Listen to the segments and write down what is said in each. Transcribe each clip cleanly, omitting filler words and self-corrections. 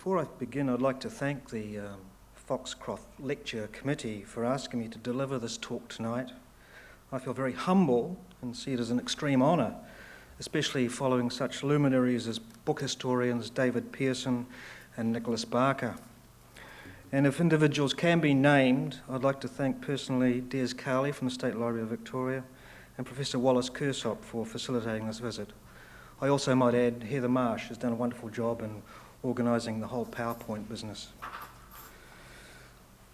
Before I begin, I'd like to thank the Foxcroft Lecture Committee for asking me to deliver this talk tonight. I feel very humble and see it as an extreme honour, especially following such luminaries as book historians David Pearson and Nicholas Barker. And if individuals can be named, I'd like to thank personally Des Carley from the State Library of Victoria and Professor Wallace Kersop for facilitating this visit. I also might add Heather Marsh has done a wonderful job in organising the whole PowerPoint business.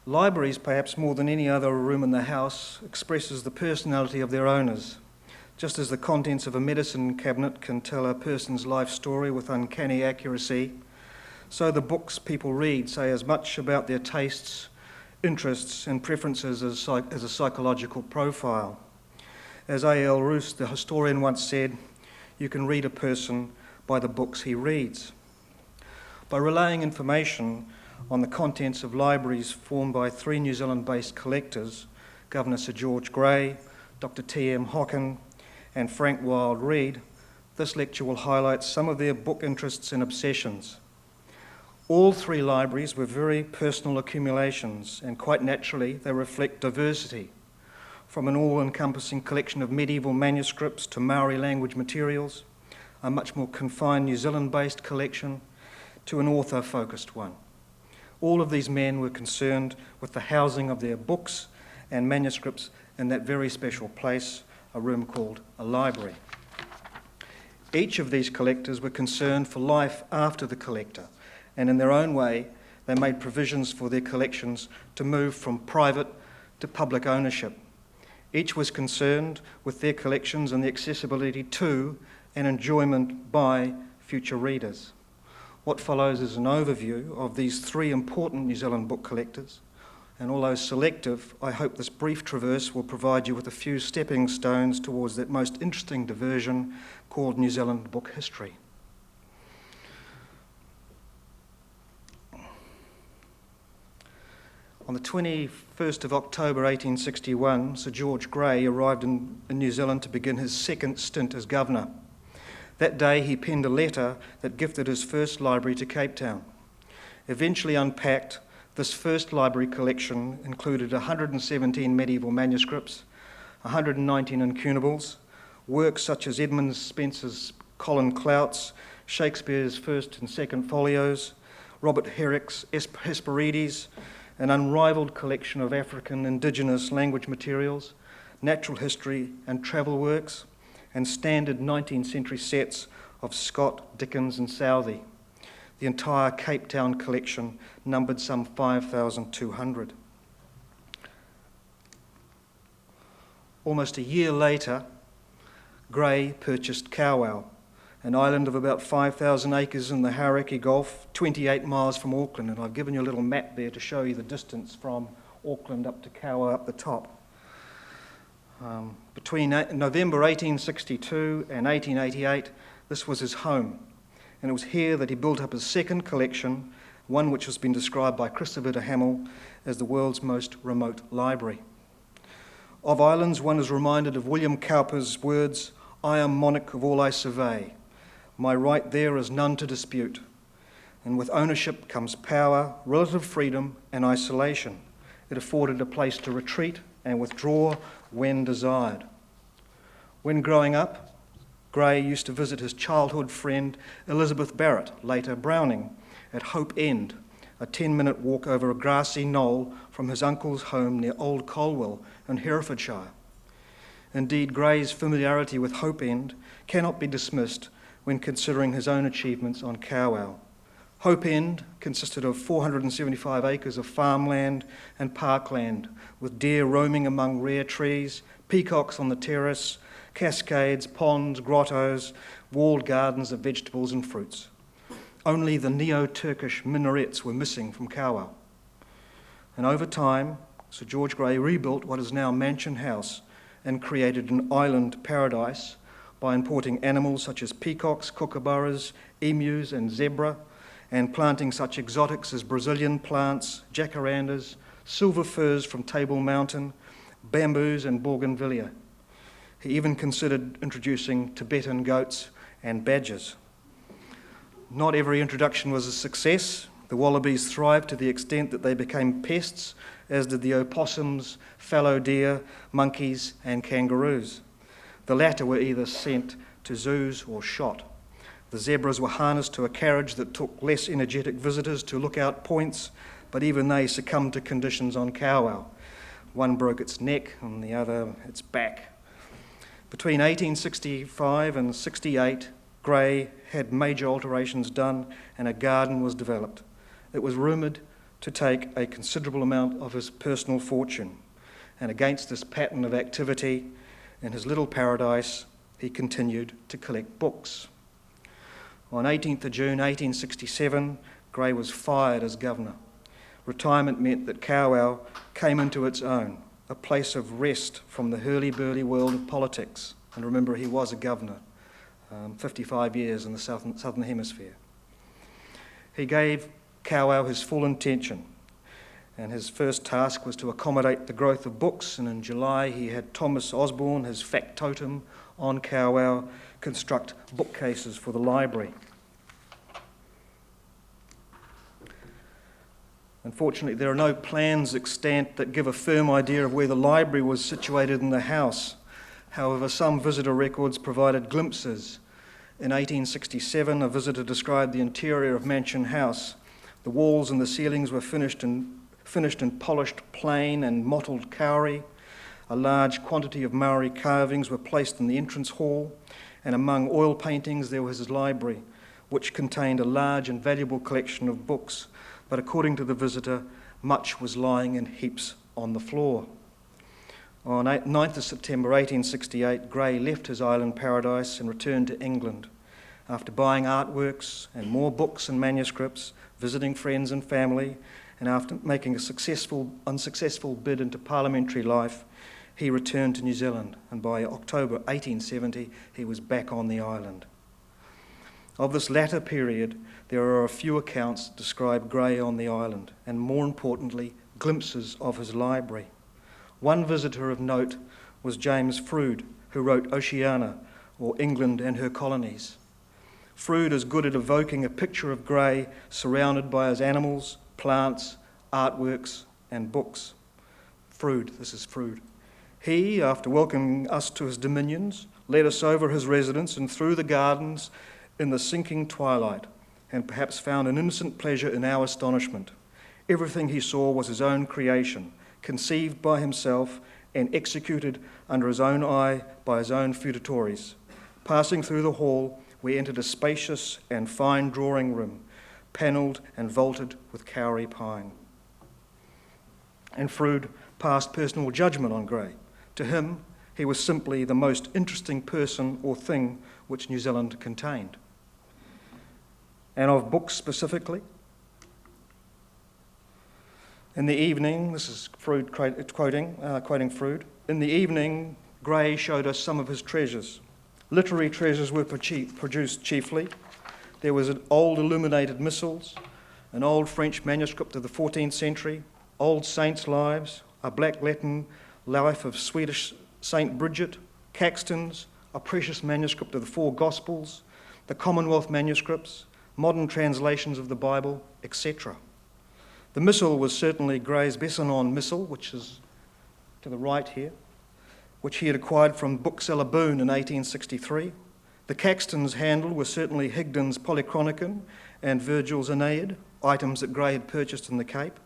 Libraries, perhaps more than any other room in the house, expresses the personality of their owners. Just as the contents of a medicine cabinet can tell a person's life story with uncanny accuracy, so the books people read say as much about their tastes, interests and preferences as a psychological profile. As A.L. Roos, the historian, once said, you can read a person by the books he reads. By relaying information on the contents of libraries formed by three New Zealand-based collectors, Governor Sir George Grey, Dr. TM Hocken and Frank Wild Reid, this lecture will highlight some of their book interests and obsessions. All three libraries were very personal accumulations, and quite naturally they reflect diversity, from an all-encompassing collection of medieval manuscripts to Maori language materials, a much more confined New Zealand-based collection, to an author-focused one. All of these men were concerned with the housing of their books and manuscripts in that very special place, a room called a library. Each of these collectors were concerned for life after the collector, and in their own way, they made provisions for their collections to move from private to public ownership. Each was concerned with their collections and the accessibility to and enjoyment by future readers. What follows is an overview of these three important New Zealand book collectors, and although selective, I hope this brief traverse will provide you with a few stepping stones towards that most interesting diversion called New Zealand book history. On the 21st of October 1861, Sir George Grey arrived in New Zealand to begin his second stint as governor. That day he penned a letter that gifted his first library to Cape Town. Eventually unpacked, this first library collection included 117 medieval manuscripts, 119 incunables, works such as Edmund Spenser's Colin Clouts, Shakespeare's first and second folios, Robert Herrick's Hesperides, an unrivaled collection of African indigenous language materials, natural history and travel works, and standard 19th century sets of Scott, Dickens and Southey. The entire Cape Town collection numbered some 5,200. Almost a year later, Grey purchased Kowau, an island of about 5,000 acres in the Hauraki Gulf, 28 miles from Auckland, and I've given you a little map there to show you the distance from Auckland up to Kowau up the top. Between November 1862 and 1888, this was his home, and it was here that he built up his second collection, one which has been described by Christopher Hamel as the world's most remote library. Of islands, one is reminded of William Cowper's words, "I am monarch of all I survey. My right there is none to dispute." And with ownership comes power, relative freedom and isolation. It afforded a place to retreat and withdraw when desired. When growing up, Grey used to visit his childhood friend Elizabeth Barrett, later Browning, at Hope End, a 10-minute walk over a grassy knoll from his uncle's home near Old Colwell in Herefordshire. Indeed, Grey's familiarity with Hope End cannot be dismissed when considering his own achievements on Kowau. Hope End consisted of 475 acres of farmland and parkland, with deer roaming among rare trees, peacocks on the terrace, cascades, ponds, grottos, walled gardens of vegetables and fruits. Only the neo-Turkish minarets were missing from Kowau. And over time, Sir George Grey rebuilt what is now Mansion House and created an island paradise by importing animals such as peacocks, kookaburras, emus and zebra, and planting such exotics as Brazilian plants, jacarandas, silver firs from Table Mountain, bamboos and bougainvillea. He even considered introducing Tibetan goats and badgers. Not every introduction was a success, The wallabies thrived to the extent that they became pests, as did the opossums, fallow deer, monkeys and kangaroos. The latter were either sent to zoos or shot. The zebras were harnessed to a carriage that took less energetic visitors to lookout points, but even they succumbed to conditions on Kowal. One broke its neck and the other its back. Between 1865 and 68, Grey had major alterations done and a garden was developed. It was rumoured to take a considerable amount of his personal fortune, and against this pattern of activity in his little paradise, he continued to collect books. On 18th of June 1867, Grey was fired as governor. Retirement meant that Kowal came into its own, a place of rest from the hurly-burly world of politics. And remember, he was a governor, 55 years in the southern hemisphere. He gave Kowal his full attention, and his first task was to accommodate the growth of books, and in July he had Thomas Osborne, his factotum on Kowal, construct bookcases for the library. Unfortunately, there are no plans extant that give a firm idea of where the library was situated in the house. However, some visitor records provided glimpses. In 1867, a visitor described the interior of Mansion House. The walls and the ceilings were finished in polished plain and mottled kauri. A large quantity of Maori carvings were placed in the entrance hall, and among oil paintings there was his library, which contained a large and valuable collection of books. But according to the visitor, much was lying in heaps on the floor. On 9th of September 1868, Grey left his island paradise and returned to England. After buying artworks and more books and manuscripts, visiting friends and family, and after making a unsuccessful bid into parliamentary life, he returned to New Zealand, and by October 1870, he was back on the island. Of this latter period, there are a few accounts that describe Grey on the island, and more importantly, glimpses of his library. One visitor of note was James Froude, who wrote Oceania, or England and Her Colonies. Froude is good at evoking a picture of Grey surrounded by his animals, plants, artworks, and books. This is Froude. He, after welcoming us to his dominions, led us over his residence and through the gardens in the sinking twilight, and perhaps found an innocent pleasure in our astonishment. Everything he saw was his own creation, conceived by himself and executed under his own eye by his own feudatories. Passing through the hall, we entered a spacious and fine drawing room, panelled and vaulted with kauri pine. And Froude passed personal judgment on Grey. To him, he was simply the most interesting person or thing which New Zealand contained. And of books specifically, in the evening, this is Froude quoting Froude, in the evening, Grey showed us some of his treasures. Literary treasures were produced chiefly. There was an old illuminated missals, an old French manuscript of the 14th century, old saints' lives, a black Latin life of Swedish Saint Bridget, Caxton's, a precious manuscript of the four Gospels, the Commonwealth manuscripts, modern translations of the Bible, etc. The missal was certainly Grey's Bessenon missal, which is to the right here, which he had acquired from bookseller Boone in 1863. The Caxton's handle was certainly Higden's Polychronicon and Virgil's Aeneid, items that Grey had purchased in the Cape.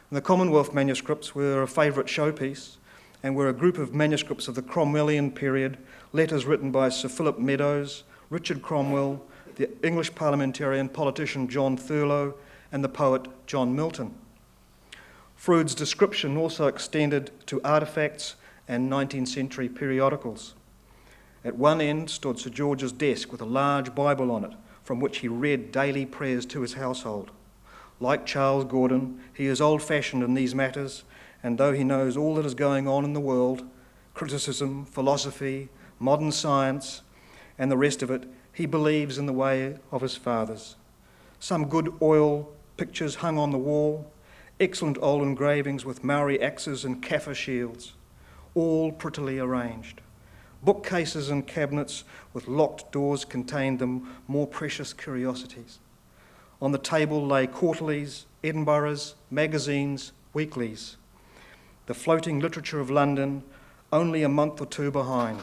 And the Commonwealth manuscripts were a favourite showpiece and were a group of manuscripts of the Cromwellian period, letters written by Sir Philip Meadows, Richard Cromwell, the English parliamentarian politician John Thurlow, and the poet John Milton. Froude's description also extended to artefacts and 19th century periodicals. At one end stood Sir George's desk with a large Bible on it, from which he read daily prayers to his household. Like Charles Gordon, he is old-fashioned in these matters, and though he knows all that is going on in the world, criticism, philosophy, modern science, and the rest of it, he believes in the way of his fathers. Some good oil pictures hung on the wall, excellent old engravings with Maori axes and Kaffir shields, all prettily arranged. Bookcases and cabinets with locked doors contained them more precious curiosities. On the table lay quarterlies, Edinburghs, magazines, weeklies. The floating literature of London, only a month or two behind.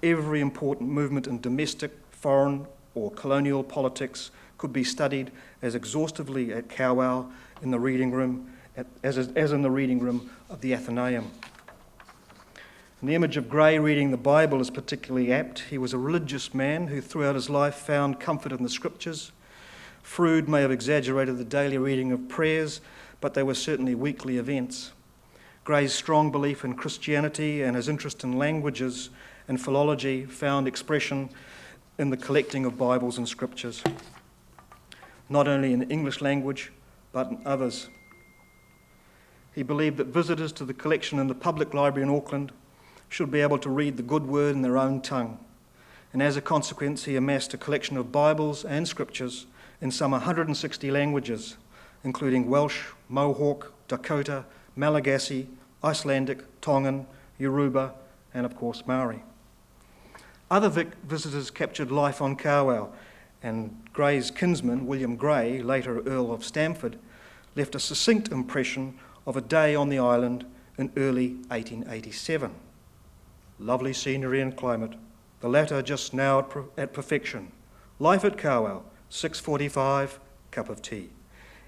Every important movement in domestic, foreign or colonial politics could be studied as exhaustively at Kowal in the reading room as in the reading room of the Athenaeum. And the image of Gray reading the Bible is particularly apt. He was a religious man who throughout his life found comfort in the scriptures. Froude may have exaggerated the daily reading of prayers, but they were certainly weekly events. Gray's strong belief in Christianity and his interest in languages and philology found expression in the collecting of Bibles and scriptures, not only in the English language, but in others. He believed that visitors to the collection in the public library in Auckland should be able to read the good word in their own tongue. And as a consequence, he amassed a collection of Bibles and scriptures in some 160 languages, including Welsh, Mohawk, Dakota, Malagasy, Icelandic, Tongan, Yoruba, and of course Maori. Other visitors captured life on Kowal, and Gray's kinsman, William Gray, later Earl of Stamford, left a succinct impression of a day on the island in early 1887. Lovely scenery and climate, the latter just now at perfection. Life at Kowal, 6:45, cup of tea.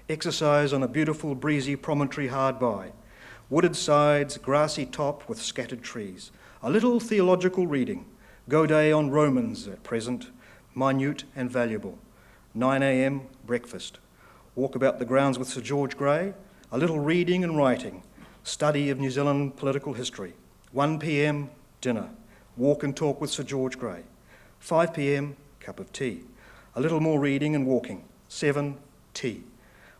Exercise on a beautiful breezy promontory hard by. Wooded sides, grassy top with scattered trees. A little theological reading. Go day on Romans at present, minute and valuable. 9 a.m, breakfast. Walk about the grounds with Sir George Grey. A little reading and writing. Study of New Zealand political history. 1 p.m, dinner. Walk and talk with Sir George Grey. 5 p.m, cup of tea. A little more reading and walking. 7, tea.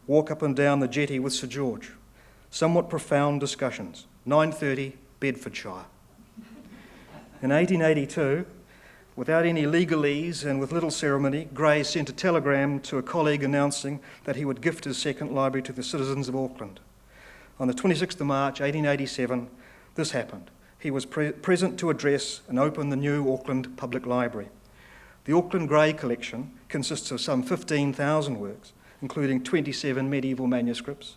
Walk up and down the jetty with Sir George. Somewhat profound discussions. 9:30, Bedfordshire. In 1882, without any legalese and with little ceremony, Gray sent a telegram to a colleague announcing that he would gift his second library to the citizens of Auckland. On the 26th of March, 1887, this happened. He was present to address and open the new Auckland Public Library. The Auckland Gray collection consists of some 15,000 works, including 27 medieval manuscripts,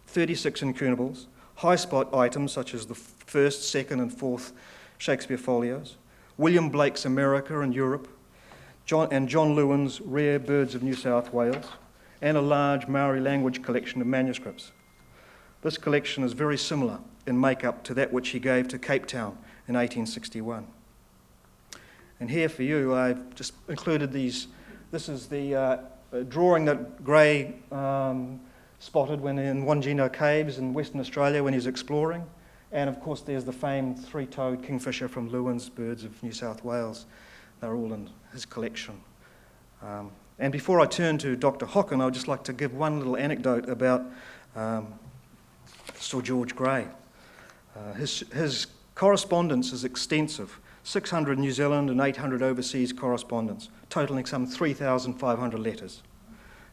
36 incunables, high spot items such as the first, second and fourth Shakespeare folios, William Blake's America and Europe, John Lewin's Rare Birds of New South Wales, and a large Maori language collection of manuscripts. This collection is very similar in make-up to that which he gave to Cape Town in 1861. And here for you, I've just included these. This is the drawing that Gray spotted when in Wandjina Caves in Western Australia when he was exploring. And of course there's the famed three-toed kingfisher from Lewin's Birds of New South Wales. They're all in his collection. And before I turn to Dr. Hocken, I would just like to give one little anecdote about Sir George Grey. His correspondence is extensive, 600 New Zealand and 800 overseas correspondence, totalling some 3,500 letters.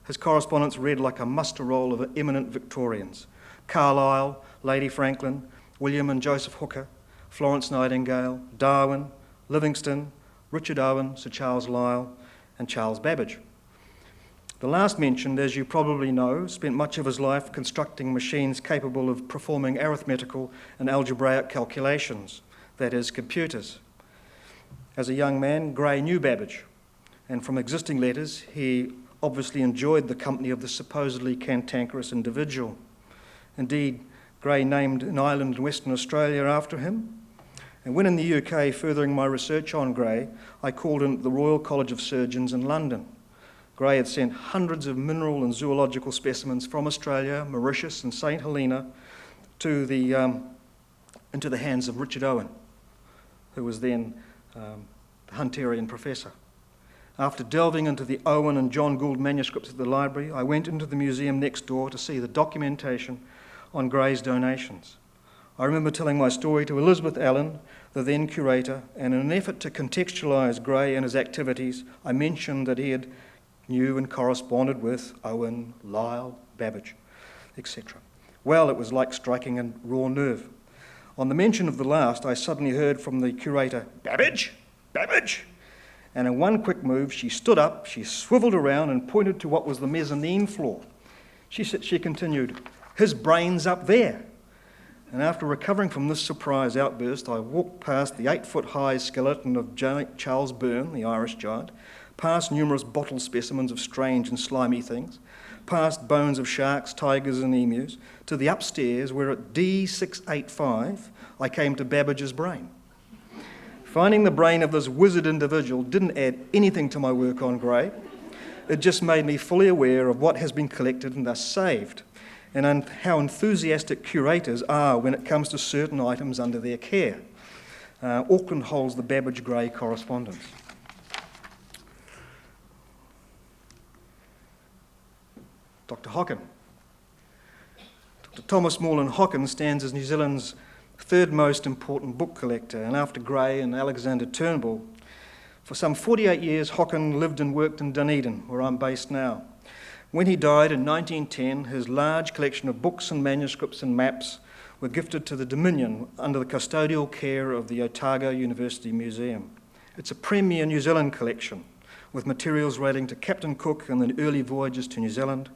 His correspondence read like a muster roll of eminent Victorians. Carlyle, Lady Franklin, William and Joseph Hooker, Florence Nightingale, Darwin, Livingstone, Richard Owen, Sir Charles Lyell, and Charles Babbage. The last mentioned, as you probably know, spent much of his life constructing machines capable of performing arithmetical and algebraic calculations, that is, computers. As a young man, Gray knew Babbage, and from existing letters, he obviously enjoyed the company of the supposedly cantankerous individual. Indeed, Gray named an island in Western Australia after him. And when in the UK furthering my research on Gray, I called in the Royal College of Surgeons in London. Gray had sent hundreds of mineral and zoological specimens from Australia, Mauritius and St Helena into the hands of Richard Owen, who was then the Hunterian professor. After delving into the Owen and John Gould manuscripts at the library, I went into the museum next door to see the documentation on Gray's donations. I remember telling my story to Elizabeth Allen, the then curator, and in an effort to contextualise Gray and his activities, I mentioned that he had knew and corresponded with Owen, Lyell, Babbage, etc. Well, it was like striking a raw nerve. On the mention of the last, I suddenly heard from the curator, "Babbage? Babbage?" and in one quick move she stood up, she swivelled around and pointed to what was the mezzanine floor. She continued, "His brain's up there." And after recovering from this surprise outburst, I walked past the 8-foot-high skeleton of Charles Byrne, the Irish giant, past numerous bottle specimens of strange and slimy things, past bones of sharks, tigers and emus, to the upstairs where at D685 I came to Babbage's brain. Finding the brain of this wizard individual didn't add anything to my work on Gray. It just made me fully aware of what has been collected and thus saved, and how enthusiastic curators are when it comes to certain items under their care. Auckland holds the Babbage-Gray correspondence. Dr. Hocken. Dr. Thomas Moreland Hocken stands as New Zealand's third most important book collector, and after Gray and Alexandre Turnbull, for some 48 years Hocken lived and worked in Dunedin, where I'm based now. When he died in 1910, his large collection of books and manuscripts and maps were gifted to the Dominion under the custodial care of the Otago University Museum. It's a premier New Zealand collection, with materials relating to Captain Cook and the early voyages to New Zealand,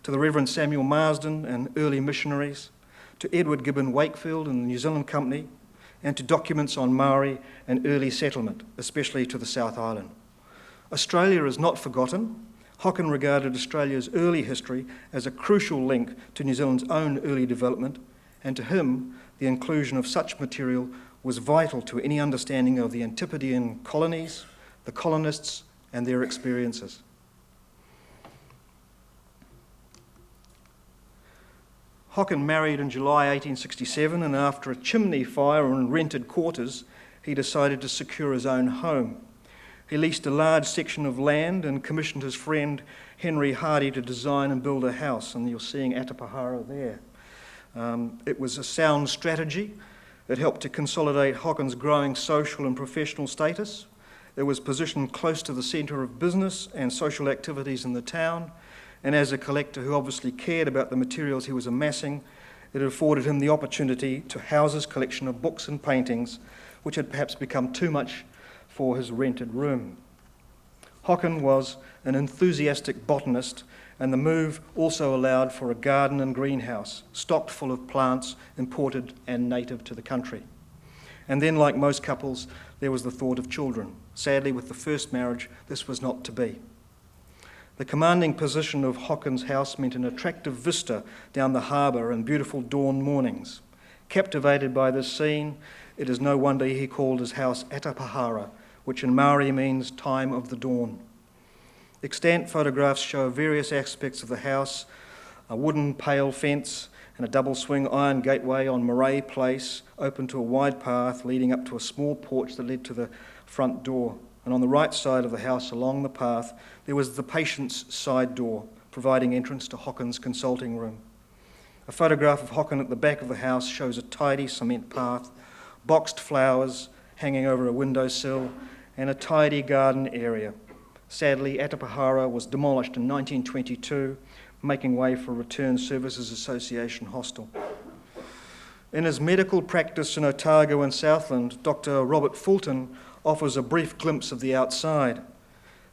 to the Reverend Samuel Marsden and early missionaries, to Edward Gibbon Wakefield and the New Zealand Company, and to documents on Maori and early settlement, especially to the South Island. Australia is not forgotten. Hocken regarded Australia's early history as a crucial link to New Zealand's own early development, and to him, the inclusion of such material was vital to any understanding of the Antipodean colonies, the colonists, and their experiences. Hocken married in July 1867, and after a chimney fire and rented quarters, he decided to secure his own home. He leased a large section of land and commissioned his friend Henry Hardy to design and build a house, and you're seeing Atapahara there. It was a sound strategy. It helped to consolidate Hocken's growing social and professional status. It was positioned close to the centre of business and social activities in the town, and as a collector who obviously cared about the materials he was amassing, it afforded him the opportunity to house his collection of books and paintings, which had perhaps become too much for his rented room. Hocken was an enthusiastic botanist, and the move also allowed for a garden and greenhouse, stocked full of plants imported and native to the country. And then, like most couples, there was the thought of children. Sadly, with the first marriage, this was not to be. The commanding position of Hocken's house meant an attractive vista down the harbour and beautiful dawn mornings. Captivated by this scene, it is no wonder he called his house Atapahara, which in Maori means time of the dawn. Extant photographs show various aspects of the house, a wooden pale fence and a double-swing iron gateway on Murray Place, open to a wide path leading up to a small porch that led to the front door. And on the right side of the house along the path, there was the patient's side door, providing entrance to Hocken's consulting room. A photograph of Hocken at the back of the house shows a tidy cement path, boxed flowers hanging over a windowsill, and a tidy garden area. Sadly, Atapahara was demolished in 1922, making way for Return Services Association hostel. In his medical practice in Otago and Southland, Dr. Robert Fulton offers a brief glimpse of the outside.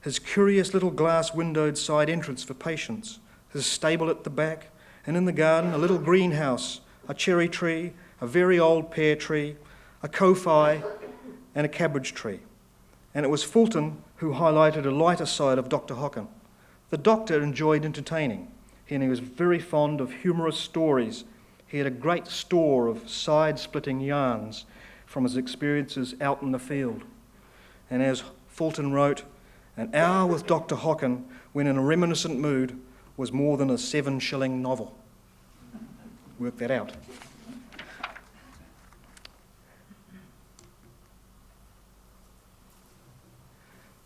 His curious little glass-windowed side entrance for patients, his stable at the back, and in the garden a little greenhouse, a cherry tree, a very old pear tree, a kowhai, and a cabbage tree. And it was Fulton who highlighted a lighter side of Dr. Hocken. The doctor enjoyed entertaining, and he was very fond of humorous stories. He had a great store of side-splitting yarns from his experiences out in the field. And as Fulton wrote, an hour with Dr. Hocken, when in a reminiscent mood, was more than a 7-shilling novel. Work that out.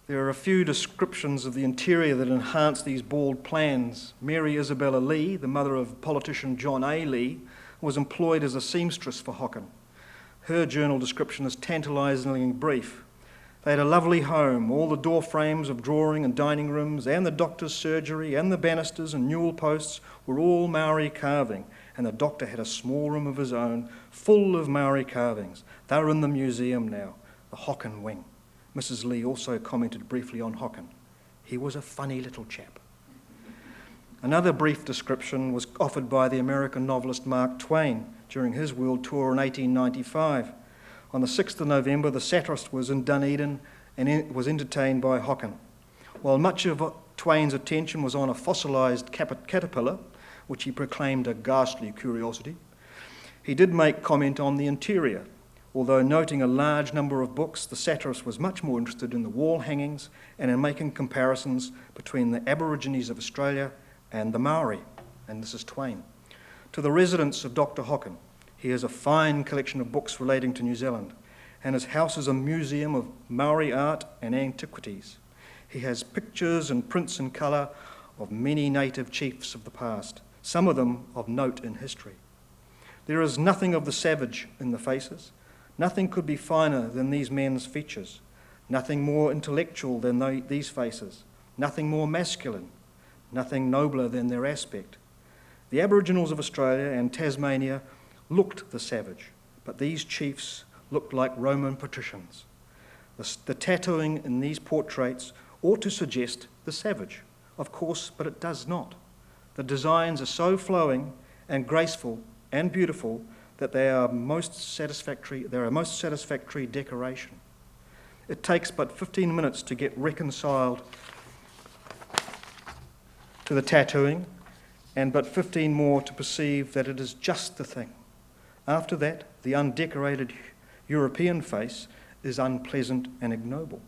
There are a few descriptions of the interior that enhance these bald plans. Mary Isabella Lee, the mother of politician John A. Lee, was employed as a seamstress for Hocken. Her journal description is tantalisingly brief. They had a lovely home, all the door frames of drawing and dining rooms and the doctor's surgery and the banisters and newel posts were all Maori carving, and the doctor had a small room of his own full of Maori carvings. They're in the museum now, the Hocken wing. Mrs. Lee also commented briefly on Hocken. He was a funny little chap. Another brief description was offered by the American novelist Mark Twain during his world tour in 1895. On the 6th of November, the satirist was in Dunedin and was entertained by Hocken. While much of Twain's attention was on a fossilised caterpillar, which he proclaimed a ghastly curiosity, he did make comment on the interior. Although noting a large number of books, the satirist was much more interested in the wall hangings and in making comparisons between the Aborigines of Australia and the Maori, and this is Twain. To the residents of Dr. Hocken, he has a fine collection of books relating to New Zealand, and his house is a museum of Maori art and antiquities. He has pictures and prints in colour of many native chiefs of the past, some of them of note in history. There is nothing of the savage in the faces. Nothing could be finer than these men's features, nothing more intellectual than these faces, nothing more masculine, nothing nobler than their aspect. The Aboriginals of Australia and Tasmania looked the savage, but these chiefs looked like Roman patricians. The tattooing in these portraits ought to suggest the savage, of course, but it does not. The designs are so flowing and graceful and beautiful that they are most satisfactory decoration. It takes but 15 minutes to get reconciled to the tattooing, and but 15 more to perceive that it is just the thing. After that, the undecorated European face is unpleasant and ignoble.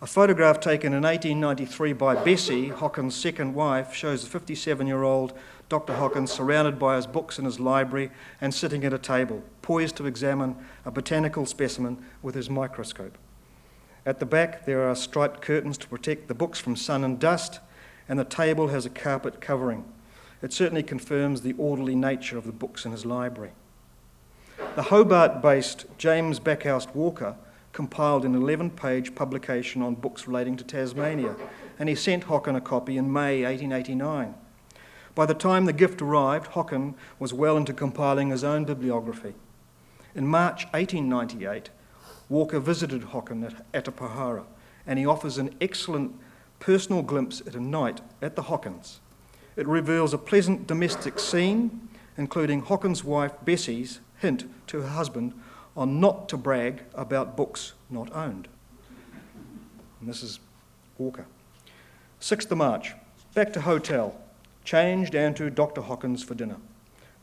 A photograph taken in 1893 by Bessie, Hocken's second wife, shows a 57-year-old Dr. Hocken surrounded by his books in his library and sitting at a table, poised to examine a botanical specimen with his microscope. At the back, there are striped curtains to protect the books from sun and dust, and the table has a carpet covering. It certainly confirms the orderly nature of the books in his library. The Hobart-based James Backhouse Walker compiled an 11-page publication on books relating to Tasmania, and he sent Hocken a copy in May 1889. By the time the gift arrived, Hocken was well into compiling his own bibliography. In March 1898, Walker visited Hocken at Atapahara, and he offers an excellent personal glimpse at a night at the Hockens. It reveals a pleasant domestic scene, including Hocken's wife Bessie's hint to her husband on not to brag about books not owned. And this is Walker. 6th of March, back to hotel, changed and to Dr. Hocken's for dinner.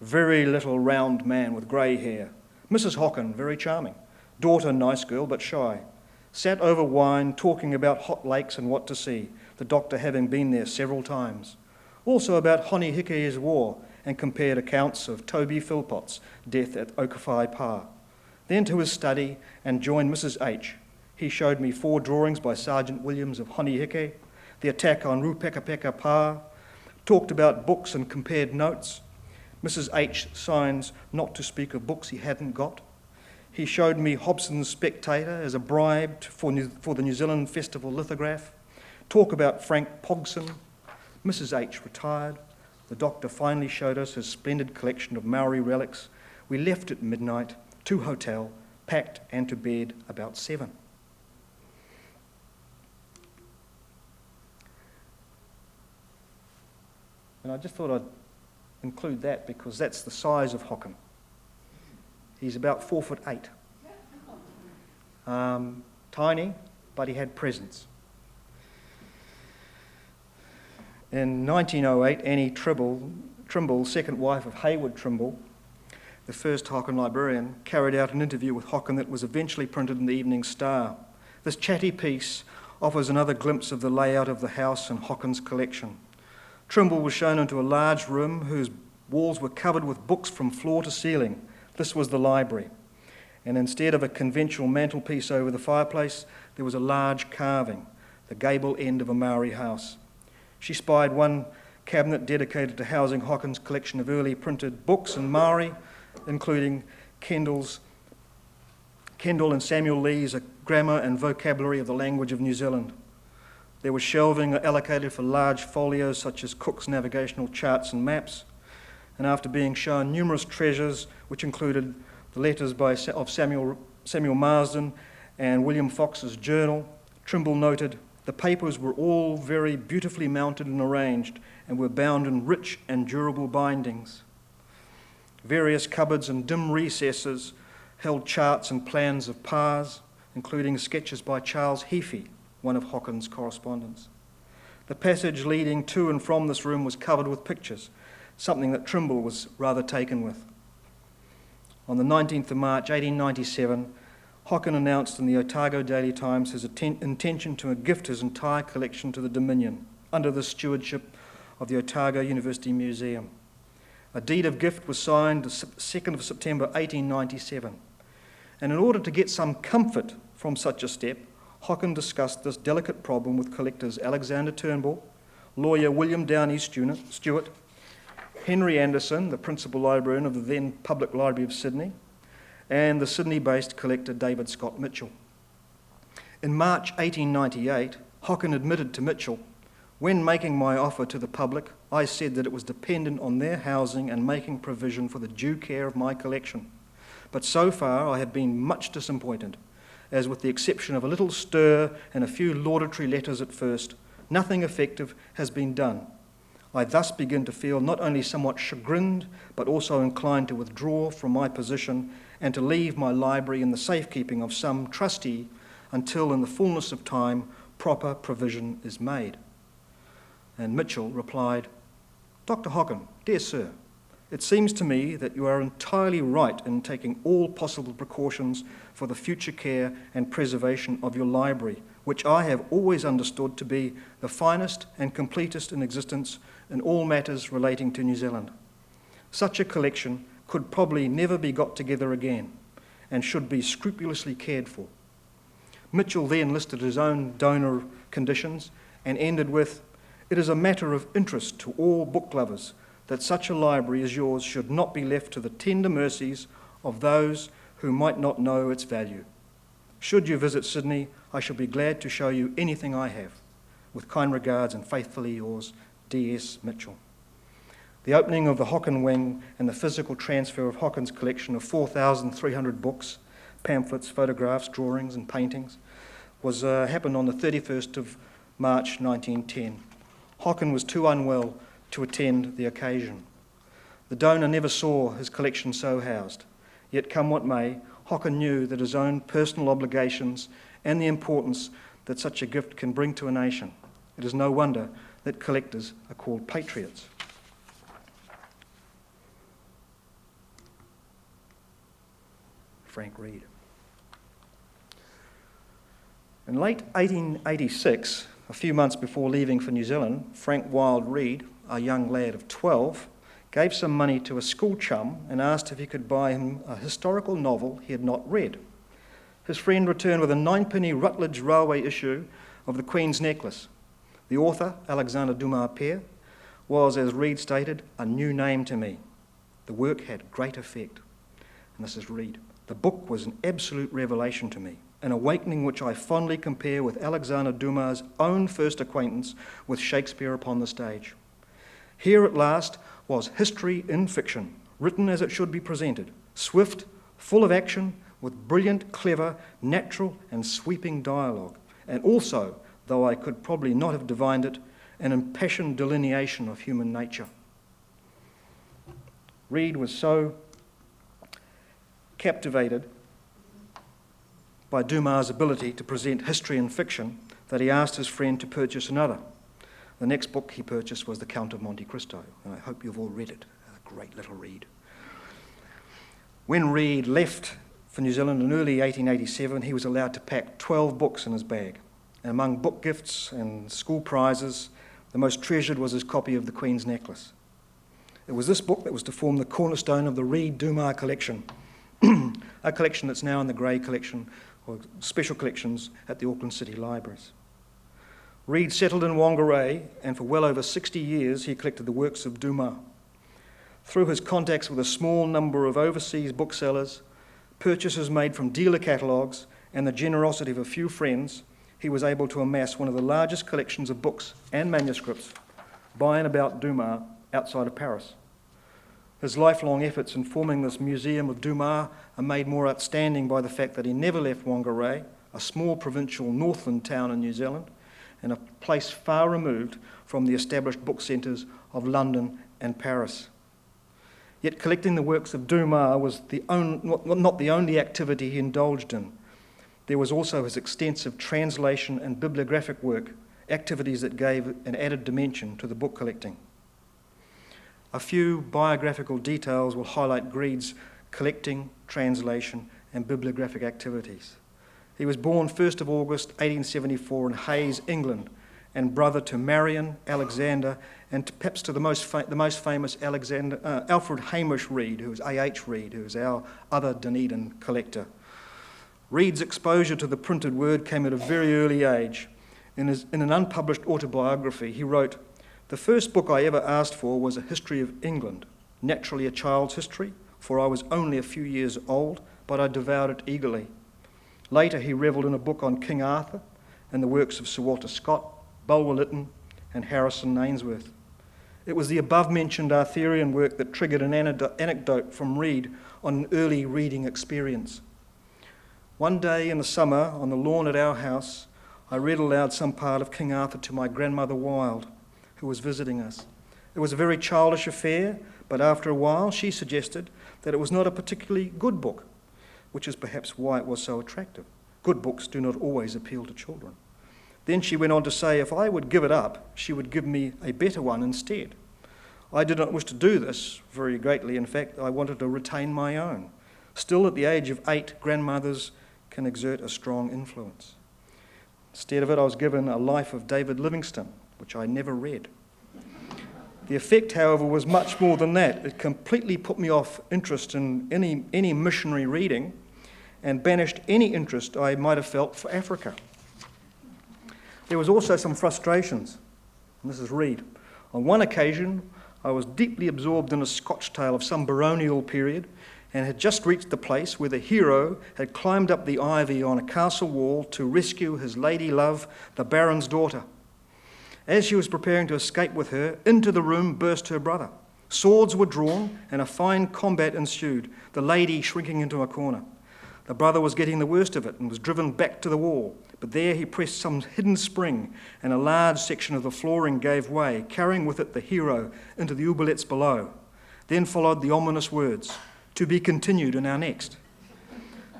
Very little round man with grey hair. Mrs. Hocken, very charming. Daughter, nice girl, but shy. Sat over wine, talking about hot lakes and what to see, the doctor having been there several times. Also about Honi Hike's war, and compared accounts of Toby Philpott's death at Okawhai Pa. Then to his study and joined Mrs. H. He showed me 4 drawings by Sergeant Williams of Honi Hike, the attack on Rupekapeka Pa, talked about books and compared notes. Mrs. H. signs not to speak of books he hadn't got. He showed me Hobson's Spectator as a bribe for the New Zealand Festival lithograph. Talk about Frank Pogson. Mrs. H. retired. The doctor finally showed us his splendid collection of Maori relics. We left at midnight to hotel, packed and to bed about 7. And I just thought I'd include that because that's the size of Hocken. He's about 4'8". Tiny, but he had presence. In 1908, Annie Trimble, second wife of Hayward Trimble, the first Hocken librarian, carried out an interview with Hocken that was eventually printed in the Evening Star. This chatty piece offers another glimpse of the layout of the house and Hocken's collection. Trimble was shown into a large room whose walls were covered with books from floor to ceiling. This was the library. And instead of a conventional mantelpiece over the fireplace, there was a large carving, the gable end of a Maori house. She spied one cabinet dedicated to housing Hocken's collection of early printed books in Maori, including Kendall and Samuel Lee's A Grammar and Vocabulary of the Language of New Zealand. There was shelving allocated for large folios such as Cook's navigational charts and maps, and after being shown numerous treasures, which included the letters of Samuel Marsden and William Fox's journal, Trimble noted, "The papers were all very beautifully mounted and arranged and were bound in rich and durable bindings. Various cupboards and dim recesses held charts and plans of Parrs, including sketches by Charles Heafy, one of Hocken's correspondents. The passage leading to and from this room was covered with pictures, something that Trimble was rather taken with." On the 19th of March 1897, Hocken announced in the Otago Daily Times his intention to gift his entire collection to the Dominion under the stewardship of the Otago University Museum. A deed of gift was signed the 2nd of September 1897, and in order to get some comfort from such a step, Hocken discussed this delicate problem with collectors Alexandre Turnbull, lawyer William Downey Stewart, Henry Anderson, the principal librarian of the then Public Library of Sydney, and the Sydney-based collector David Scott Mitchell. In March 1898, Hocken admitted to Mitchell, "When making my offer to the public, I said that it was dependent on their housing and making provision for the due care of my collection. But so far I have been much disappointed, as with the exception of a little stir and a few laudatory letters at first, nothing effective has been done. I thus begin to feel not only somewhat chagrined, but also inclined to withdraw from my position and to leave my library in the safekeeping of some trustee until in the fullness of time proper provision is made." And Mitchell replied, "Dr. Hocken, dear sir, it seems to me that you are entirely right in taking all possible precautions for the future care and preservation of your library, which I have always understood to be the finest and completest in existence in all matters relating to New Zealand. Such a collection could probably never be got together again and should be scrupulously cared for." Mitchell then listed his own donor conditions and ended with, "It is a matter of interest to all book lovers that such a library as yours should not be left to the tender mercies of those who might not know its value. Should you visit Sydney, I shall be glad to show you anything I have. With kind regards and faithfully yours, D.S. Mitchell." The opening of the Hocken wing and the physical transfer of Hocken's collection of 4,300 books, pamphlets, photographs, drawings and paintings happened on the 31st of March 1910. Hocken was too unwell to attend the occasion. The donor never saw his collection so housed, yet come what may, Hocken knew that his own personal obligations and the importance that such a gift can bring to a nation. It is no wonder that collectors are called patriots. Frank Reid. In late 1886, a few months before leaving for New Zealand, Frank Wild Reid, a young lad of 12, gave some money to a school chum and asked if he could buy him a historical novel he had not read. His friend returned with a 9-penny Rutledge Railway issue of The Queen's Necklace. The author, Alexandre Dumas, was, as Reid stated, a new name to me. The work had great effect. And this is Reid. "The book was an absolute revelation to me, an awakening which I fondly compare with Alexandre Dumas' own first acquaintance with Shakespeare upon the stage. Here at last was history in fiction, written as it should be presented, swift, full of action, with brilliant, clever, natural and sweeping dialogue, and also, though I could probably not have divined it, an impassioned delineation of human nature." Reid was so captivated by Dumas' ability to present history and fiction that he asked his friend to purchase another. The next book he purchased was The Count of Monte Cristo, and I hope you've all read it. A great little read. When Reid left for New Zealand in early 1887, he was allowed to pack 12 books in his bag. And among book gifts and school prizes, the most treasured was his copy of The Queen's Necklace. It was this book that was to form the cornerstone of the Reid Dumas collection, a collection that's now in the Grey collection, or special collections at the Auckland City Libraries. Reid settled in Whangarei, and for well over 60 years he collected the works of Dumas. Through his contacts with a small number of overseas booksellers, purchases made from dealer catalogues, and the generosity of a few friends, he was able to amass one of the largest collections of books and manuscripts by and about Dumas outside of Paris. His lifelong efforts in forming this museum of Dumas are made more outstanding by the fact that he never left Whangarei, a small provincial northland town in New Zealand, and a place far removed from the established book centres of London and Paris. Yet collecting the works of Dumas was not the only activity he indulged in. There was also his extensive translation and bibliographic work, activities that gave an added dimension to the book collecting. A few biographical details will highlight Reid's collecting, translation and bibliographic activities. He was born 1st of August 1874 in Hayes, England, and brother to Marion, Alexandre, and perhaps to the most famous Alfred Hamish Reid, who was A.H. Reid, who was our other Dunedin collector. Reid's exposure to the printed word came at a very early age. In an unpublished autobiography, he wrote, "The first book I ever asked for was a history of England, naturally a child's history, for I was only a few years old, but I devoured it eagerly. Later he revelled in a book on King Arthur and the works of Sir Walter Scott, Bulwer Lytton and Harrison Ainsworth. It was the above-mentioned Arthurian work that triggered an anecdote from Reid on an early reading experience. One day in the summer, on the lawn at our house, I read aloud some part of King Arthur to my grandmother Wild, who was visiting us. It was a very childish affair, but after a while she suggested that it was not a particularly good book, which is perhaps why it was so attractive. Good books do not always appeal to children. Then she went on to say if I would give it up, she would give me a better one instead. I did not wish to do this very greatly. In fact, I wanted to retain my own. Still, at the age of 8, grandmothers can exert a strong influence. Instead of it, I was given a Life of David Livingstone, which I never read. The effect, however, was much more than that. It completely put me off interest in any missionary reading and banished any interest I might have felt for Africa. There was also some frustrations, and this is Reid. On one occasion, I was deeply absorbed in a Scotch tale of some baronial period and had just reached the place where the hero had climbed up the ivy on a castle wall to rescue his lady love, the Baron's daughter. As she was preparing to escape with her, into the room burst her brother. Swords were drawn and a fine combat ensued, the lady shrinking into a corner. The brother was getting the worst of it and was driven back to the wall, but there he pressed some hidden spring and a large section of the flooring gave way, carrying with it the hero into the oubliettes below. Then followed the ominous words, "To be continued in our next."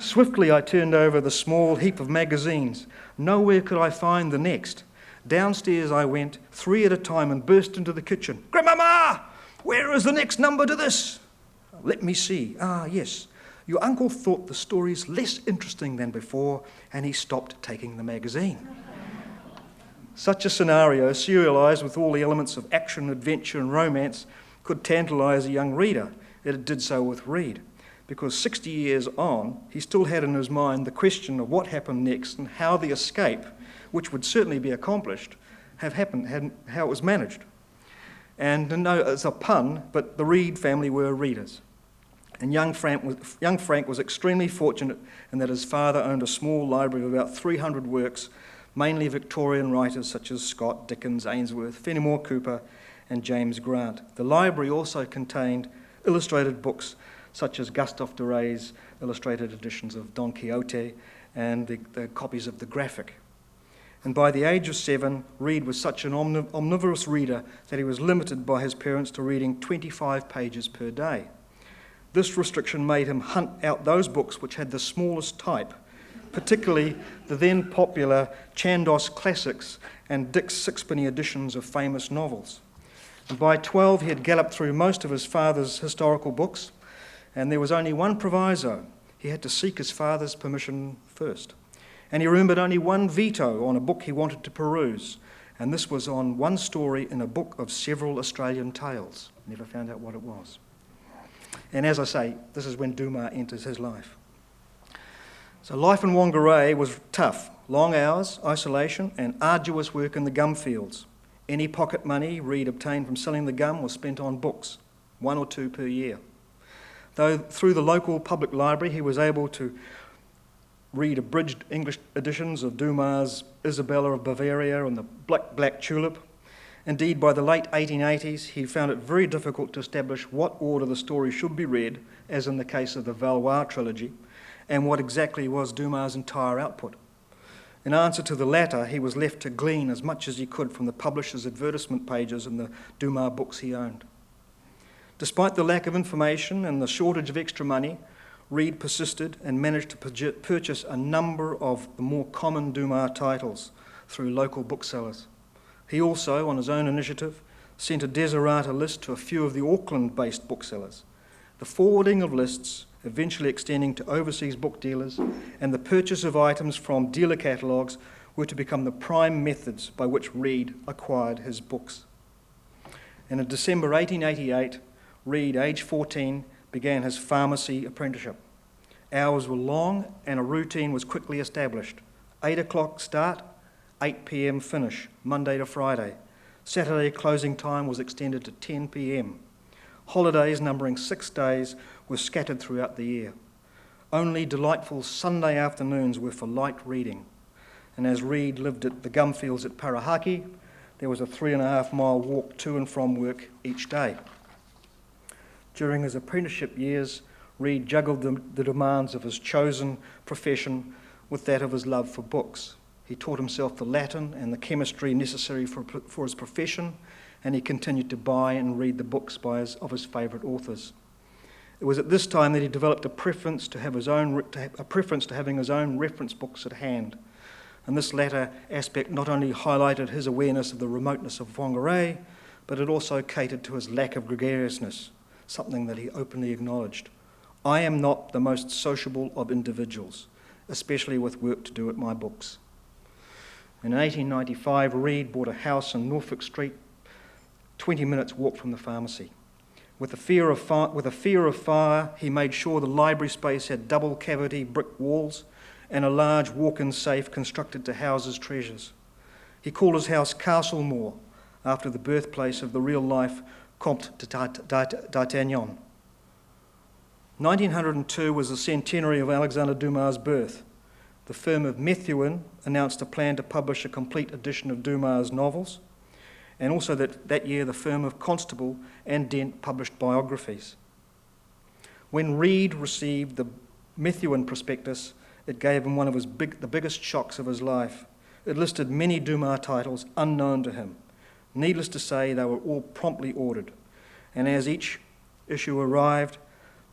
Swiftly I turned over the small heap of magazines. Nowhere could I find the next. Downstairs I went, 3 at a time, and burst into the kitchen. "Grandmama, where is the next number to this?" "Let me see. Yes. Your uncle thought the stories less interesting than before, and he stopped taking the magazine." Such a scenario, serialised with all the elements of action, adventure and romance, could tantalise a young reader. It did so with Reid, because 60 years on, he still had in his mind the question of what happened next and how the escape, which would certainly be accomplished, have happened, how it was managed. And no, it's a pun, but the Reid family were readers. And young Frank was extremely fortunate in that his father owned a small library of about 300 works, mainly Victorian writers such as Scott, Dickens, Ainsworth, Fenimore Cooper, and James Grant. The library also contained illustrated books such as Gustave Doré's illustrated editions of Don Quixote and the copies of The Graphic. And by the age of 7, Reid was such an omnivorous reader that he was limited by his parents to reading 25 pages per day. This restriction made him hunt out those books which had the smallest type, particularly the then popular Chandos classics and Dick's sixpenny editions of famous novels. And by 12, he had galloped through most of his father's historical books, and there was only one proviso. He had to seek his father's permission first. And he remembered only one veto on a book he wanted to peruse, and this was on one story in a book of several Australian tales. Never found out what it was. And as I say, this is when Dumas enters his life. So life in Whangarei was tough. Long hours, isolation, and arduous work in the gum fields. Any pocket money Reid obtained from selling the gum was spent on books, 1 or 2 per year. Though through the local public library he was able to read abridged English editions of Dumas' Isabella of Bavaria and the Black Tulip. Indeed, by the late 1880s, he found it very difficult to establish what order the story should be read, as in the case of the Valois trilogy, and what exactly was Dumas' entire output. In answer to the latter, he was left to glean as much as he could from the publisher's advertisement pages in the Dumas books he owned. Despite the lack of information and the shortage of extra money, Reid persisted and managed to purchase a number of the more common Dumas titles through local booksellers. He also, on his own initiative, sent a desiderata list to a few of the Auckland-based booksellers. The forwarding of lists, eventually extending to overseas book dealers, and the purchase of items from dealer catalogues were to become the prime methods by which Reid acquired his books. And in December 1888, Reid, aged 14, began his pharmacy apprenticeship. Hours were long and a routine was quickly established. 8 o'clock start, 8 p.m. finish, Monday to Friday. Saturday closing time was extended to 10 p.m. Holidays numbering 6 days were scattered throughout the year. Only delightful Sunday afternoons were for light reading. And as Reid lived at the Gumfields at Parahaki, there was a 3.5-mile walk to and from work each day. During his apprenticeship years, Reid juggled the demands of his chosen profession with that of his love for books. He taught himself the Latin and the chemistry necessary for his profession, and he continued to buy and read the books of his favourite authors. It was at this time that he developed a preference to having his own reference books at hand. And this latter aspect not only highlighted his awareness of the remoteness of Whangarei, but it also catered to his lack of gregariousness, something that he openly acknowledged. I am not the most sociable of individuals, especially with work to do at my books. In 1895, Reid bought a house in Norfolk Street, 20 minutes walk from the pharmacy. With a fear of fire, he made sure the library space had double cavity brick walls and a large walk-in safe constructed to house his treasures. He called his house Castlemore, after the birthplace of the real-life Comte d'Artagnan. 1902 was the centenary of Alexandre Dumas' birth. The firm of Methuen announced a plan to publish a complete edition of Dumas' novels, and also that year the firm of Constable and Dent published biographies. When Reid received the Methuen prospectus, it gave him one of the biggest shocks of his life. It listed many Dumas titles unknown to him. Needless to say, they were all promptly ordered, and as each issue arrived,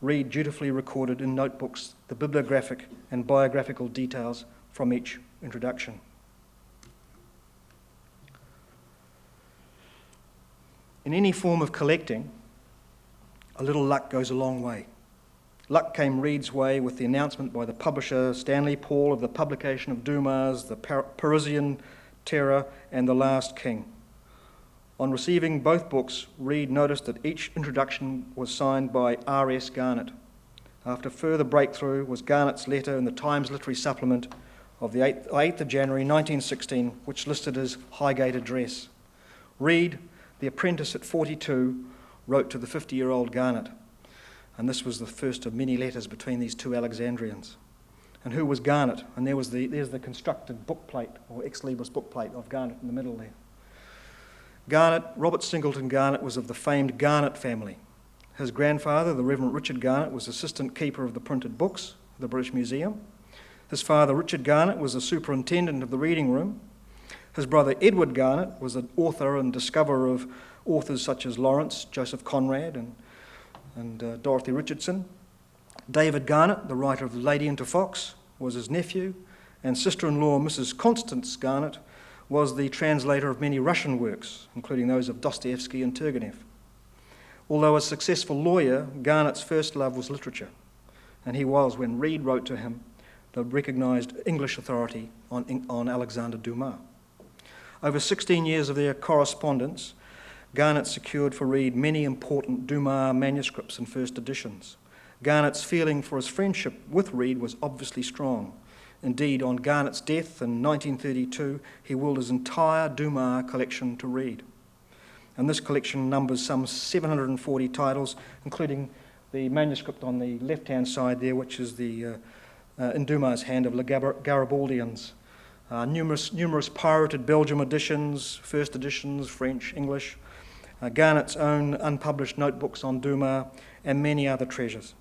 Reid dutifully recorded in notebooks the bibliographic and biographical details from each introduction. In any form of collecting, a little luck goes a long way. Luck came Reid's way with the announcement by the publisher Stanley Paul of the publication of Dumas' The Parisian Terror and The Last King. On receiving both books, Reid noticed that each introduction was signed by R.S. Garnett. After further breakthrough was Garnett's letter in the Times Literary Supplement of the 8th of January 1916, which listed his Highgate address. Reid, the apprentice at 42, wrote to the 50-year-old Garnett, and this was the first of many letters between these two Alexandrians. And who was Garnett? And there's the constructed bookplate, or ex-libris bookplate of Garnett in the middle there. Garnett, Robert Singleton Garnett, was of the famed Garnett family. His grandfather, the Reverend Richard Garnett, was assistant keeper of the printed books of the British Museum. His father, Richard Garnett, was the superintendent of the reading room. His brother, Edward Garnett, was an author and discoverer of authors such as Lawrence, Joseph Conrad, and Dorothy Richardson. David Garnett, the writer of The Lady into Fox, was his nephew, and sister-in-law, Mrs. Constance Garnett, was the translator of many Russian works, including those of Dostoevsky and Turgenev. Although a successful lawyer, Garnett's first love was literature, and he was, when Reid wrote to him, the recognised English authority on Alexandre Dumas. Over 16 years of their correspondence, Garnett secured for Reid many important Dumas manuscripts and first editions. Garnett's feeling for his friendship with Reid was obviously strong. Indeed, on Garnett's death in 1932, he willed his entire Dumas collection to Reid. And this collection numbers some 740 titles, including the manuscript on the left-hand side there, which is the in Dumas' hand of Le Garibaldians. Numerous pirated Belgium editions, first editions, French, English, Garnett's own unpublished notebooks on Dumas, and many other treasures.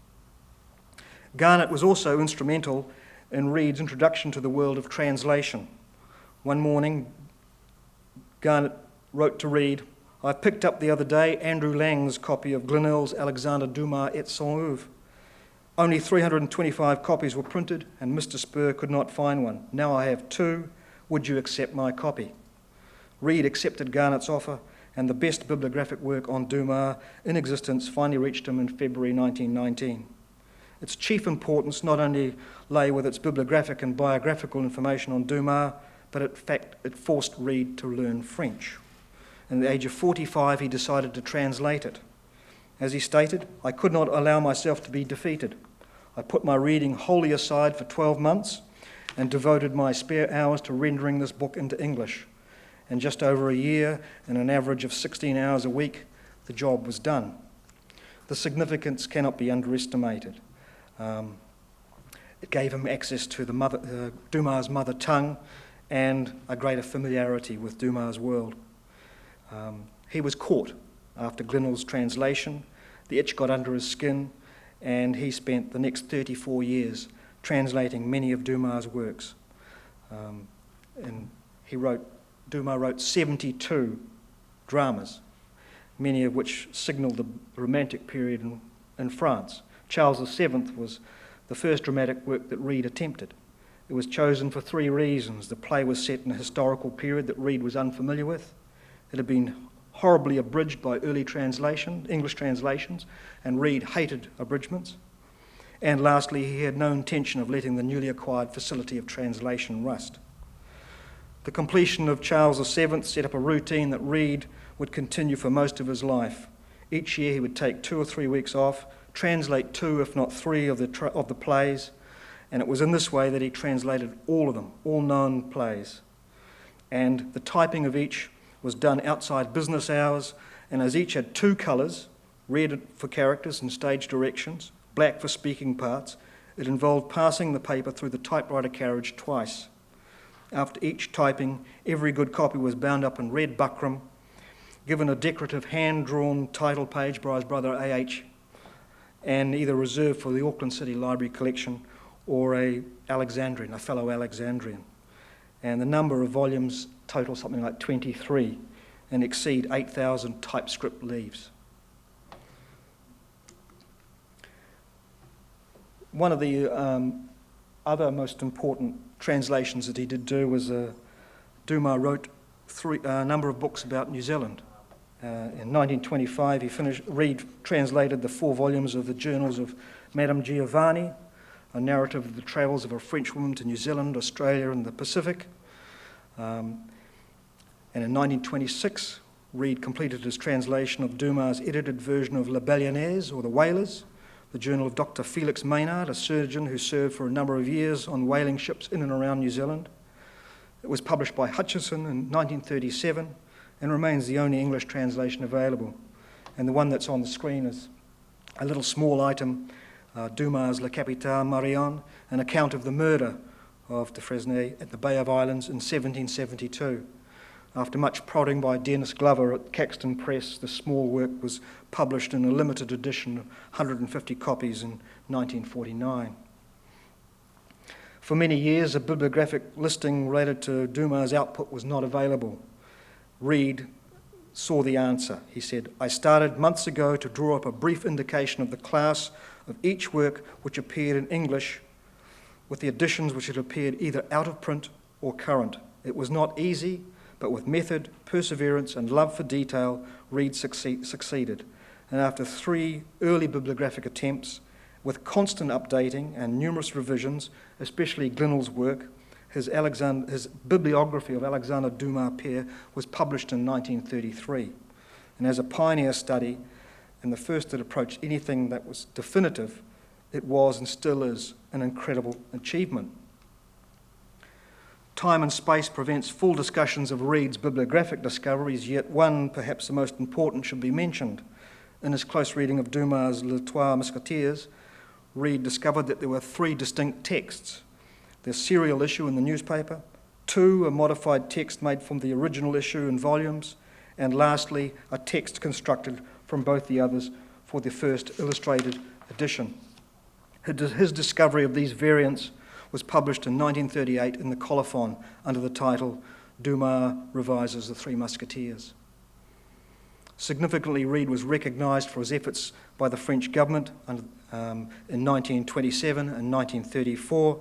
Garnett was also instrumental in Reid's introduction to the world of translation. One morning, Garnett wrote to Reid, "I picked up the other day Andrew Lang's copy of Glenelg's Alexandre Dumas et son œuvre. Only 325 copies were printed, and Mr. Spur could not find one. Now I have 2. Would you accept my copy?" Reid accepted Garnett's offer, and the best bibliographic work on Dumas in existence finally reached him in February 1919. Its chief importance not only lay with its bibliographic and biographical information on Dumas, but in fact it forced Reid to learn French. At the age of 45, he decided to translate it. As he stated, "I could not allow myself to be defeated. I put my reading wholly aside for 12 months and devoted my spare hours to rendering this book into English. In just over a year and an average of 16 hours a week, the job was done." The significance cannot be underestimated. It gave him access to Dumas' mother tongue and a greater familiarity with Dumas' world. He was caught after Glenelg's translation. The itch got under his skin, and he spent the next 34 years translating many of Dumas' works. And Dumas wrote 72 dramas, many of which signalled the Romantic period in France. Charles VII was the first dramatic work that Reid attempted. It was chosen for 3 reasons. The play was set in a historical period that Reid was unfamiliar with. It had been horribly abridged by early English translations, and Reid hated abridgments. And lastly, he had no intention of letting the newly acquired facility of translation rust. The completion of Charles VII set up a routine that Reid would continue for most of his life. Each year he would take 2 or 3 weeks off, translate 2, if not 3, of the plays, and it was in this way that he translated all of them, all known plays. And the typing of each was done outside business hours, and as each had 2 colours, red for characters and stage directions, black for speaking parts, it involved passing the paper through the typewriter carriage twice. After each typing, every good copy was bound up in red buckram, given a decorative hand-drawn title page by his brother A.H., and either reserved for the Auckland City Library collection or a fellow Alexandrian. And the number of volumes total something like 23 and exceed 8,000 typescript leaves. One of the other most important translations that he did do was Dumas wrote a number of books about New Zealand. In 1925, Reid translated the 4 volumes of the Journals of Madame Giovanni, a narrative of the travels of a French woman to New Zealand, Australia, and the Pacific. And in 1926, Reid completed his translation of Dumas' edited version of La Balianaise, or The Whalers, the journal of Dr. Felix Maynard, a surgeon who served for a number of years on whaling ships in and around New Zealand. It was published by Hutchison in 1937 and remains the only English translation available. And the one that's on the screen is a little small item, Dumas' La Capitale Marion, an account of the murder of de Fresnay at the Bay of Islands in 1772. After much prodding by Dennis Glover at Caxton Press, the small work was published in a limited edition of 150 copies in 1949. For many years, a bibliographic listing related to Dumas' output was not available. Reid saw the answer. He said, "I started months ago to draw up a brief indication of the class of each work which appeared in English with the editions which had appeared either out of print or current. It was not easy, but with method, perseverance, and love for detail, Reid succeeded. And after 3 early bibliographic attempts, with constant updating and numerous revisions, especially Glenelg's work, his bibliography of Alexandre Dumas Père was published in 1933. And as a pioneer study, and the first that approached anything that was definitive, it was and still is an incredible achievement. Time and space prevents full discussions of Reid's bibliographic discoveries, yet one, perhaps the most important, should be mentioned. In his close reading of Dumas' Les Trois Musketeers, Reid discovered that there were 3 distinct texts. The serial issue in the newspaper, 2, a modified text made from the original issue in volumes, and lastly, a text constructed from both the others for the first illustrated edition. His discovery of these variants was published in 1938 in the Colophon under the title Dumas revises The Three Musketeers. Significantly, Reid was recognised for his efforts by the French government in 1927 and 1934,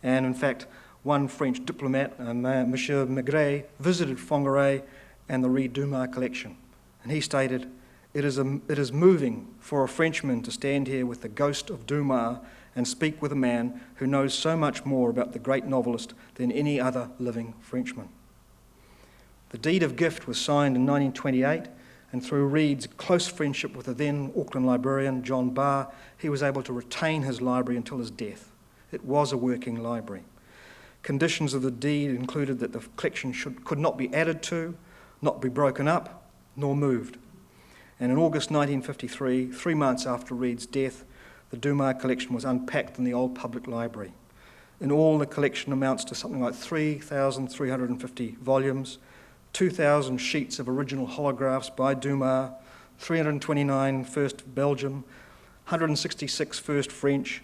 and in fact, one French diplomat, Monsieur Maigret, visited Whangarei and the Reid Dumas collection, and he stated, it is moving for a Frenchman to stand here with the ghost of Dumas and speak with a man who knows so much more about the great novelist than any other living Frenchman." The deed of gift was signed in 1928, and through Reid's close friendship with the then Auckland librarian, John Barr, he was able to retain his library until his death. It was a working library. Conditions of the deed included that the collection could not be added to, not be broken up, nor moved. And in August 1953, 3 months after Reid's death, the Dumas collection was unpacked in the old public library. In all, the collection amounts to something like 3,350 volumes, 2,000 sheets of original holographs by Dumas, 329 first Belgium, 166 first French,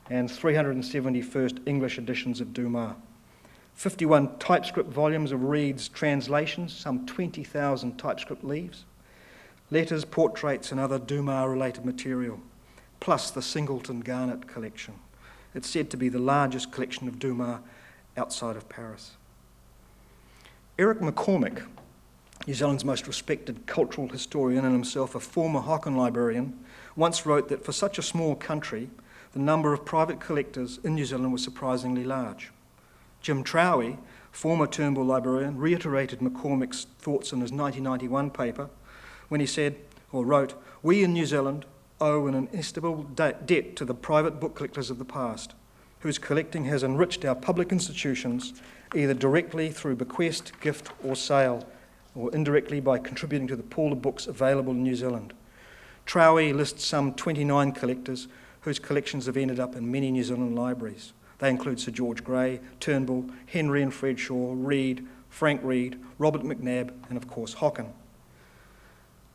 and 370 first English editions of Dumas. 51 typescript volumes of Reid's translations, some 20,000 typescript leaves, letters, portraits, and other Dumas-related material, plus the Singleton Garnet collection. It's said to be the largest collection of Dumas outside of Paris. Eric McCormick, New Zealand's most respected cultural historian and himself a former Hocken librarian, once wrote that for such a small country, the number of private collectors in New Zealand was surprisingly large. Jim Trowie, former Turnbull librarian, reiterated McCormick's thoughts in his 1991 paper when he said, or wrote, "We in New Zealand owe an inestimable debt to the private book collectors of the past, whose collecting has enriched our public institutions either directly through bequest, gift or sale, or indirectly by contributing to the pool of books available in New Zealand." Trowie lists some 29 collectors whose collections have ended up in many New Zealand libraries. They include Sir George Grey, Turnbull, Henry and Fred Shaw, Reid, Frank Reid, Robert McNabb, and of course Hocken.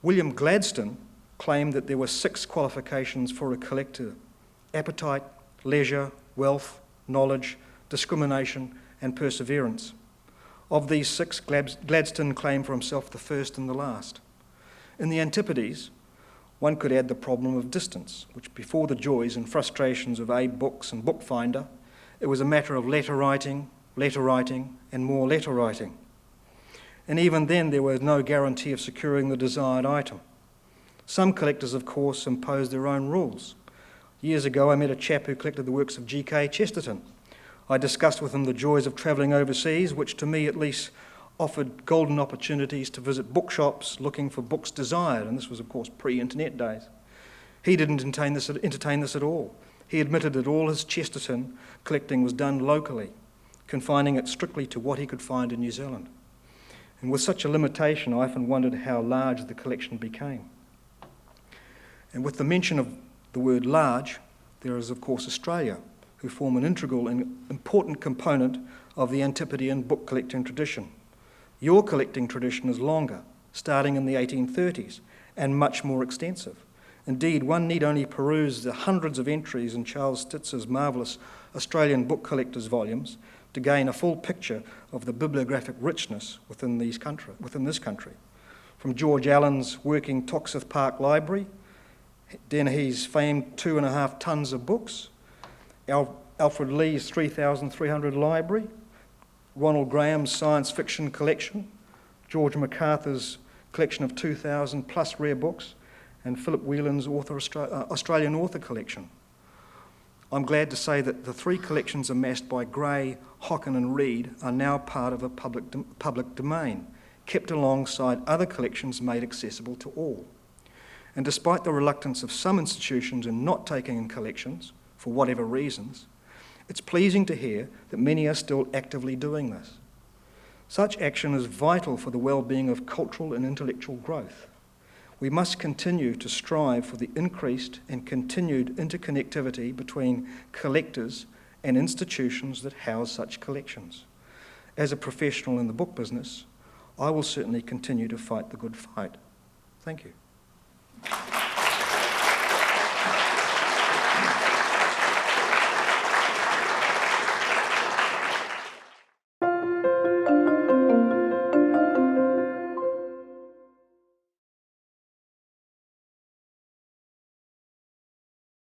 William Gladstone claimed that there were 6 qualifications for a collector: appetite, leisure, wealth, knowledge, discrimination, and perseverance. Of these 6, Gladstone claimed for himself the first and the last. In the Antipodes, one could add the problem of distance, which before the joys and frustrations of Abe Books and Bookfinder, it was a matter of letter writing, and more letter writing. And even then, there was no guarantee of securing the desired item. Some collectors, of course, imposed their own rules. Years ago, I met a chap who collected the works of G.K. Chesterton. I discussed with him the joys of travelling overseas, which to me at least offered golden opportunities to visit bookshops looking for books desired, and this was, of course, pre-internet days. He didn't entertain this at all. He admitted that all his Chesterton collecting was done locally, confining it strictly to what he could find in New Zealand. And with such a limitation, I often wondered how large the collection became. And with the mention of the word large, there is, of course, Australia, who form an integral and important component of the Antipodean book collecting tradition. Your collecting tradition is longer, starting in the 1830s, and much more extensive. Indeed, one need only peruse the hundreds of entries in Charles Stitz's marvellous Australian book collectors' volumes to gain a full picture of the bibliographic richness within this country. From George Allen's working Toxteth Park Library, Dennehy's famed 2.5 tons of books, Alfred Lee's 3,300 library, Ronald Graham's science fiction collection, George MacArthur's collection of 2,000 plus rare books, and Philip Whelan's Australian author collection. I'm glad to say that the 3 collections amassed by Gray, Hocken and Reid are now part of a public domain, kept alongside other collections made accessible to all. And despite the reluctance of some institutions in not taking in collections, for whatever reasons, it's pleasing to hear that many are still actively doing this. Such action is vital for the well-being of cultural and intellectual growth. We must continue to strive for the increased and continued interconnectivity between collectors and institutions that house such collections. As a professional in the book business, I will certainly continue to fight the good fight. Thank you.